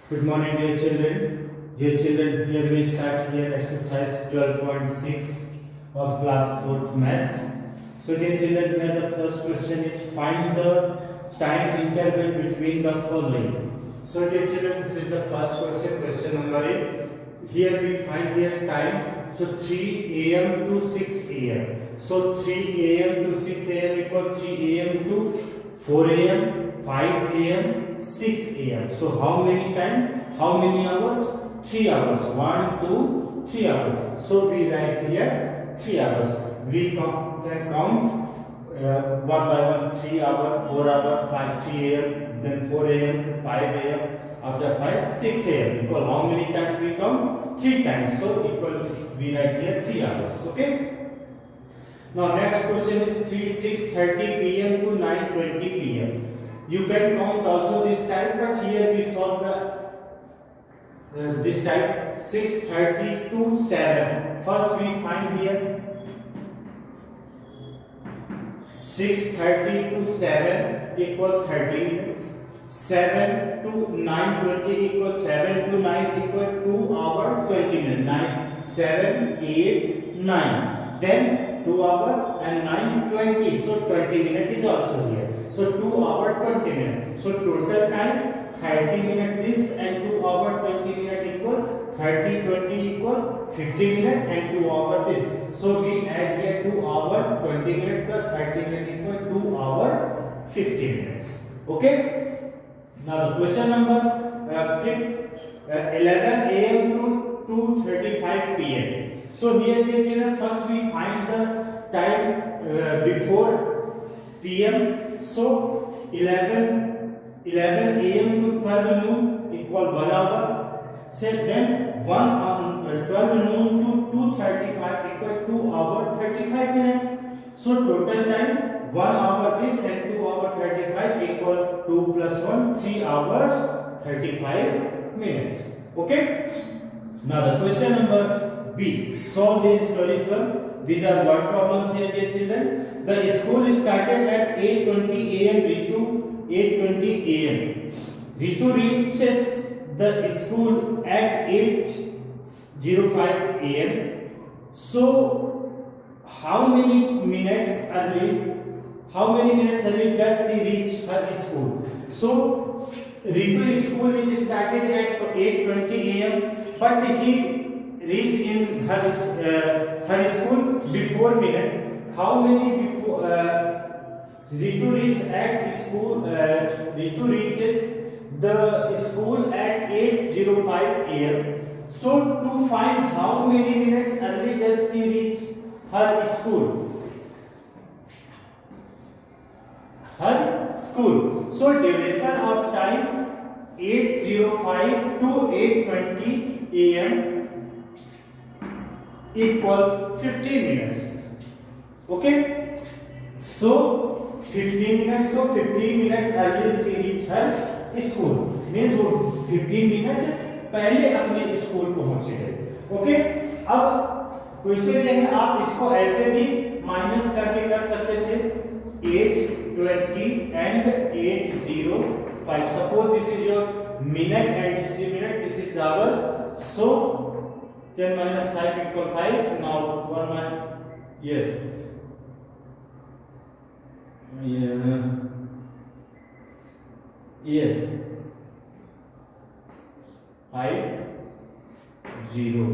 Good morning, dear children. Dear children, here we start here exercise 12.6 of class 4th maths. So, dear children, here the first question is find the time interval between the following. So, dear children, this is the first question, question number 8. Here we find here time. So, 3 a.m. to 6 a.m. So, 3 a.m. to 6 a.m. equal 3 a.m. to 4 a.m. 5 a.m. 6 a.m. So how many time? How many hours? 3 hours. 1, 2, 3 hours. So we write here 3 hours. We can count one by one. 3 hour, 4 hour, 5, 3 a.m. Then 4 a.m. 5 a.m. After 5, 6 a.m. Equal how many times we count? 3 times. So equal we write here 3 hours. Okay. Now next question is 6:30 p.m. to 9:20 p.m. You can count also this time, but here we solve the this time 6:30 to 7. First we find here 6:30 to 7 equal 30 minutes. 7 to 9:20 equal 7 to 9 equal 2 hour 20 minutes. 9, 7, 8, 9. Then 2 hour and 9, 20. So 20 minutes is also here. So 2 hour 20 minutes. So total time 30 minutes this and 2 hour 20 minutes equal 30 20 equal 50 minutes and 2 hour this. So we add here 2 hour 20 minutes plus 30 minutes equal 2 hour 50 minutes. Okay. Now the question number 11 a.m. to 2:35 p.m. So here dear children, first we find the time before p.m. So 11 a.m. to 12 noon equal 1 hour. So then 12 noon to 2:35 equal 2 hour 35 minutes. So total time 1 hour this and 2 hour 35 equal 2 plus 1 3 hours 35 minutes. Okay. Now the question number B. Solve this solution. These are word problems here, dear children. The school started at 8:20 a.m. Ritu 8:20 a.m. Ritu reaches the school at 8:05 a.m. So how many minutes early does she reach her school? So Ritu school is started at 8:20 a.m. but he reached in her school before minute. How many before Ritu reaches at school? Ritu reaches the school at 8:05 a.m. So to find how many minutes early does she reach her school? Her school. So duration of time 8:05 to 8:20 a.m. equal 15 minutes. Okay. So 15 minutes. So 15 minutes early she reach her school. Means वो 15 minute पहले अपने school पहुंचे हैं. Okay. अब question ये है, आप इसको ऐसे भी माइनस करके कर सकते थे 8:20 and 8:05. Suppose this is your minute and this is minute, this is hours. So 10 minus 5 equal 5. Now 1 minus, yes. Yeah. Yes. 5, 0,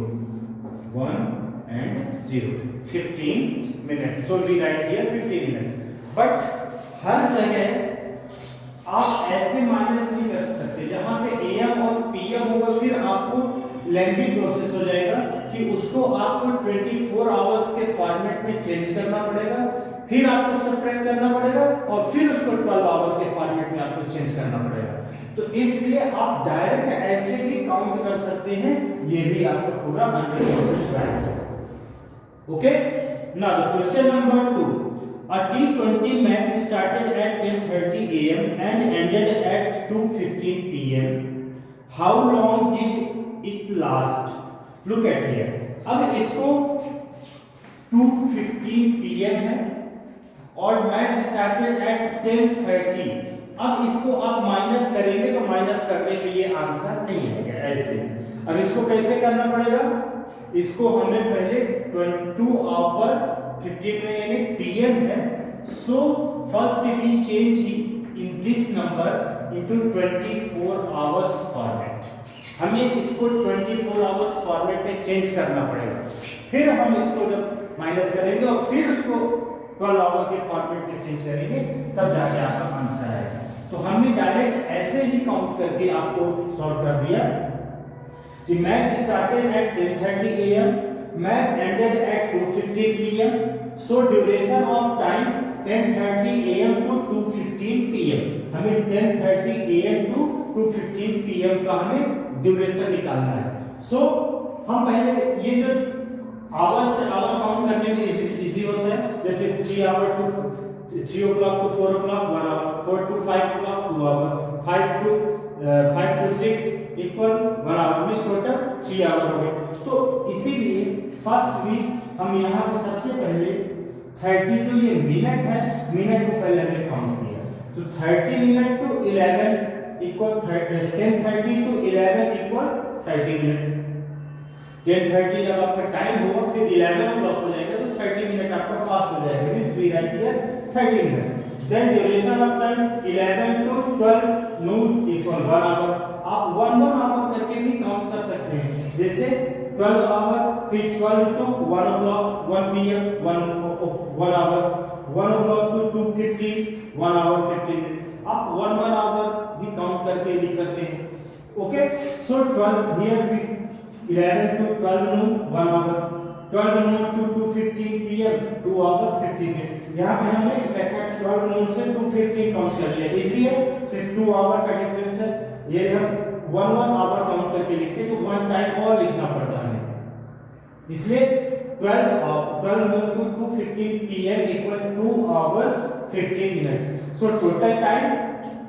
1 and 0. 15 minutes. So we write here 15 minutes. But हर जगह आप ऐसे माइनस नहीं कर सकते. जहां पे एम और PM होगा फिर आपको लेंथी प्रोसेस हो जाएगा कि उसको आपको 24 आवर्स के फॉर्मेट में चेंज करना पड़ेगा, फिर आपको सब्ट्रैक्ट करना पड़ेगा और फिर उसको 12 आवर्स के फॉर्मेट में आपको चेंज करना पड़ेगा. तो इसलिए आप डायरेक्ट ऐसे भी काउंट कर सकते हैं. ये भी आपको पूरा अंडर प्रोसेस है. Okay. Now the question number 2. A T20 match started at 10:30 a.m. and ended at 2:15 p.m. How long did it last? Look at here. अब इसको 2:15 p.m. है और मैच स्टार्टेड एट 10:30. अब इसको आप माइनस करेंगे तो माइनस करने पे ये आंसर नहीं आएगा ऐसे। अब इसको कैसे करना पड़ेगा, इसको हमें पहले 22 आवर 15 में यानी पीएम है, so first we change in this number into 24 hours format. हमें इसको 24 आवर्स फॉर्मेट में चेंज करना पड़ेगा, फिर हम इसको जब माइनस करेंगे और फिर उसको 12 आवर के फॉर्मेट में चेंज करेंगे तब जाके आपका आंसर आएगा। तो हमने डायरेक्ट ऐसे ही काउंट करके आपको सॉल्व कर दिया। The match started at 10:30 a.m. Match ended at 2:15 p.m. So duration of time 10:30 a.m. to 2:15 p.m. हमें 10:30 a.m. to 2:15 p.m. का हमें ड्यूरेशन निकालना है। So हम पहले ये जो आवर से आवर काउंट करने में इजी होता है, जैसे 3 our to 3 o'clock to 4 o'clock 1 hour, 4 to 5 o'clock 2 hour, 5 to 6 equal 1 hour, means total 3 hour हो गए। तो इसीलिए फर्स्ट वीक हम यहाँ पे सबसे पहले 30 जो ये मिनट है, मिनट को पहले हमने काउंट किया, तो 30 minute to 11 equal 10:30 to 11 equal 30 minute. 10:30 जब आपका टाइम होगा फिर 11 o'clock हो जाएगा तो 30 मिनट आपका पास हो जाएगा, means we right here 30 minute. Then duration of time 11 to 12 noon equal 1 hour. आप 1 आवर करके भी काउंट कर सकते हैं, जैसे 12 आवर फिर 12 to 1 o'clock 1 pm 1 hour, 1 o'clock to 2:15 1 hour 15 minute. आप 1 आवर भी काउंट करके लिख सकते हैं। Okay, so 12 here we 11 to 12 noon 1 hour, 12 noon to 2:15 pm 2 hour 15 minutes। यहाँ पे हमने इकट्ठा 12 noon से 2:15 काउंट कर लिया, इजी है, सिर्फ 2 आवर का डिफरेंस है। ये हम 1 आवर काउंट करके लिखते तो 1 टाइम और लिखना पड़ता है, इसलिए 12 noon to 2:15 pm equal 2 hours 15 minutes। So total time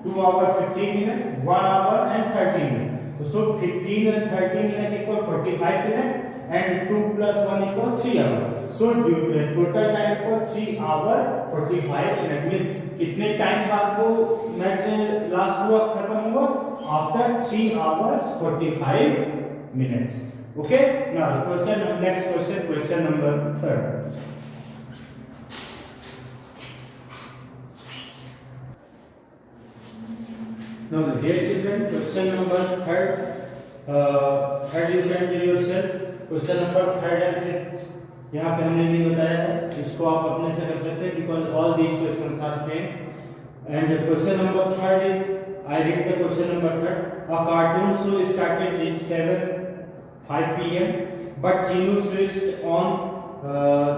2 hour 15 minutes, 1 hour and 30 minutes। So 15 and 30 minutes equal 45 minutes and 2 plus 1 equal 3 hours। So total time equal 3 hour 45 minutes। means कितने time बाद वो match last हुआ, खत्म हुआ, after 3 hours 45 minutes। Okay, now question, next question, question number 3। Now dear children, question number 3rd, you can do yourself। question number 3rd and 5th यहाँ पे हमने नहीं बताया है, इसको आप अपने से कर सकते हैं because all these questions are same। and question number 3rd is, I read the question number 3rd। a cartoon show started at 7:05 p.m. but Chinu switched on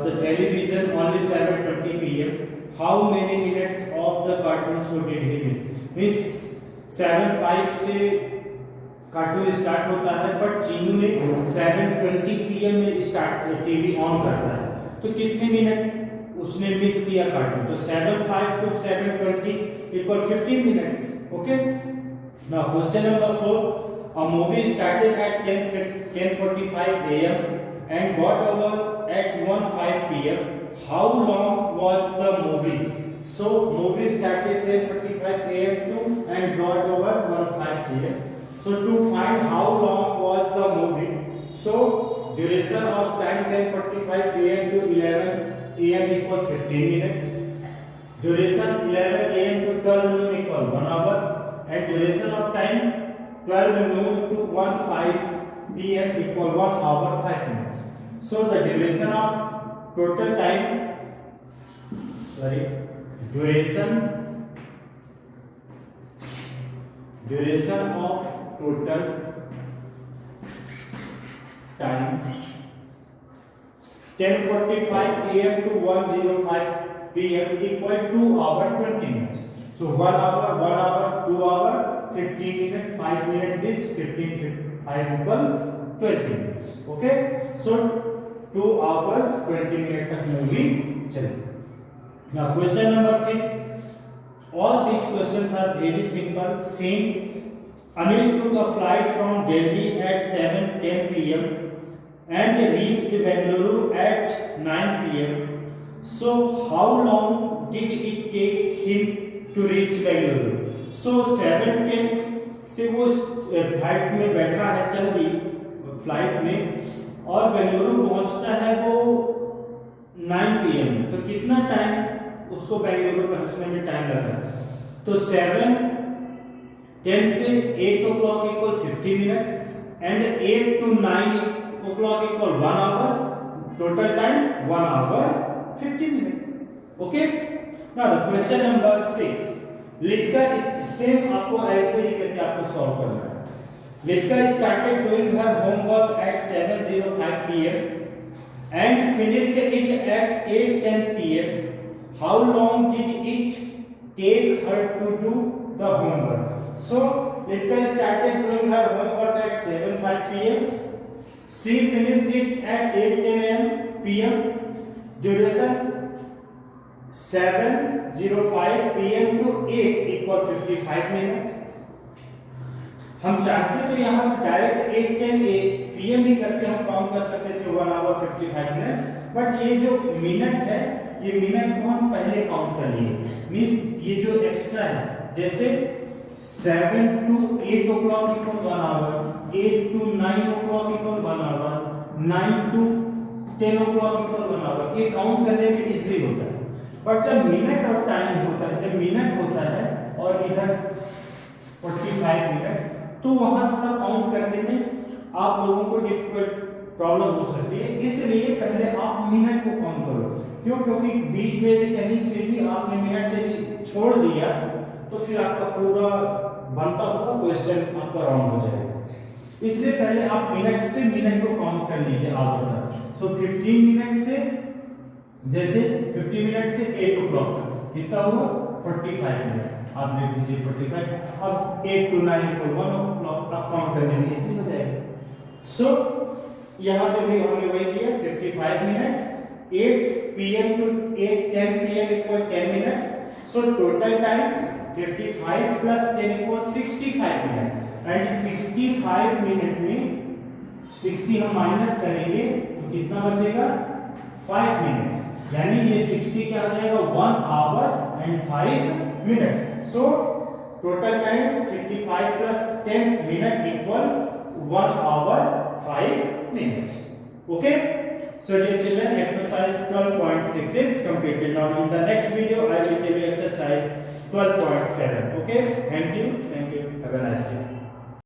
the television only 7:20 p.m. how many minutes of the cartoon show did he miss? Miss 7:05 से cartoon start होता है, but Chinu ने 7:20 PM में start TV on करता है, तो कितने minute उसने मिस किया कार्टून? तो 7:05 to 7:20 equal 15 minutes. Okay, now question number 4, a movie started at 10:45 am and got over at 1:05 pm how long was the movie? So movie started 10:45 am to and got over 1:05 pm। So to find how long was the movie, so duration of time 10:45 am to 11 am equal 15 minutes, duration 11 am to 12 noon equal 1 hour, and duration of time 12 noon to 1:05 pm equal 1 hour 5 minutes। So the duration of total time, duration of total time 10:45 am to 1:05 pm equal 2 hour 20 minutes। So 1 hour 2 hour 15 minutes 5 minutes, this 15 5 equal 20 minutes। okay, so 2 hours 20 minutes तक movie चली। Now question number 5, all these questions are very simple, same। Anil took a flight from Delhi at 7:10 pm and reached Bengaluru at 9 pm। So how long did it take him to reach Bengaluru. So 7:10 से वो flight में बैठा है, चल दी flight में, और बेंगलुरु पहुंचता है वो 9 PM। तो कितना टाइम उसको बेंगलुरु पहुंचने में टाइम लगा? तो 7:10 से 8 o'clock equal 50 minute and 8 to 9 o'clock equal 1 hour, total time 1 hour 50 minute. Okay, now the question number 6, लिटका इस सेम आपको ऐसे ही करके आपको सॉल्व करना है। Latika started doing her homework at 7:05 PM and finished it at 8:10 PM. How long did it take her to do the homework? So Litka started doing her homework at 7:05 PM. She finished it at 8:10 PM. Duration 7:05 PM to 8 equal 55 minutes. हम चाहते तो यहाँ पे direct 8:10 PM ही करके हम count कर सकते थे 1 आवर 55 मिनट, बट ये जो मिनट है, ये मिनट को हम पहले काउंट कर लिए। मींस ये जो एक्स्ट्रा है, जैसे 7 to 8 o'clock equal 1 hour, 8 to 9 o'clock equal 1 hour, 9 to 10 o'clock equal 1 hour, ये काउंट करने में इजी होता है। बट जब मिनट और टाइम होता है, जब मिनट होता है और इधर 45 मिनट, तो वहां थोड़ा काउंट करने में आप लोगों को डिफिकल्ट प्रॉब्लम हो सकती है। इसलिए पहले आप मिनट को काउंट करो। क्यों? क्योंकि बीच में यदि कहीं पे भी आपने मिनट यदि छोड़ दिया तो फिर आपका पूरा बनता हुआ क्वेश्चन आपका रॉन्ग हो जाएगा। इसलिए पहले आप मिनट से मिनट को काउंट कर लीजिए आप तक। सो 15 मिनट से, जैसे 50 मिनट से 8 o'clock तक कितना हुआ? 45 मिनट। आप लिख लीजिए 45। अब 8 to 9 equal 1 o'clock आप काउंट करने में इजी हो जाएगा। सो यहाँ पे भी हमने वही किया, 55 minutes, 8 PM to 8:10 PM equal 10 minutes. So total time 55 plus 10 equal 65 minutes. And 65 minute में 60 हम माइनस करेंगे तो कितना बचेगा? 5 मिनट। यानी ये 60 क्या हो जाएगा? 1 our and 5 minute. So total time 55 plus 10 minute equal 1 hour 5 minutes. Okay? So dear children, exercise 12.6 is completed. Now in the next video I will give you exercise 12.7. Okay? Thank you. Have a nice day.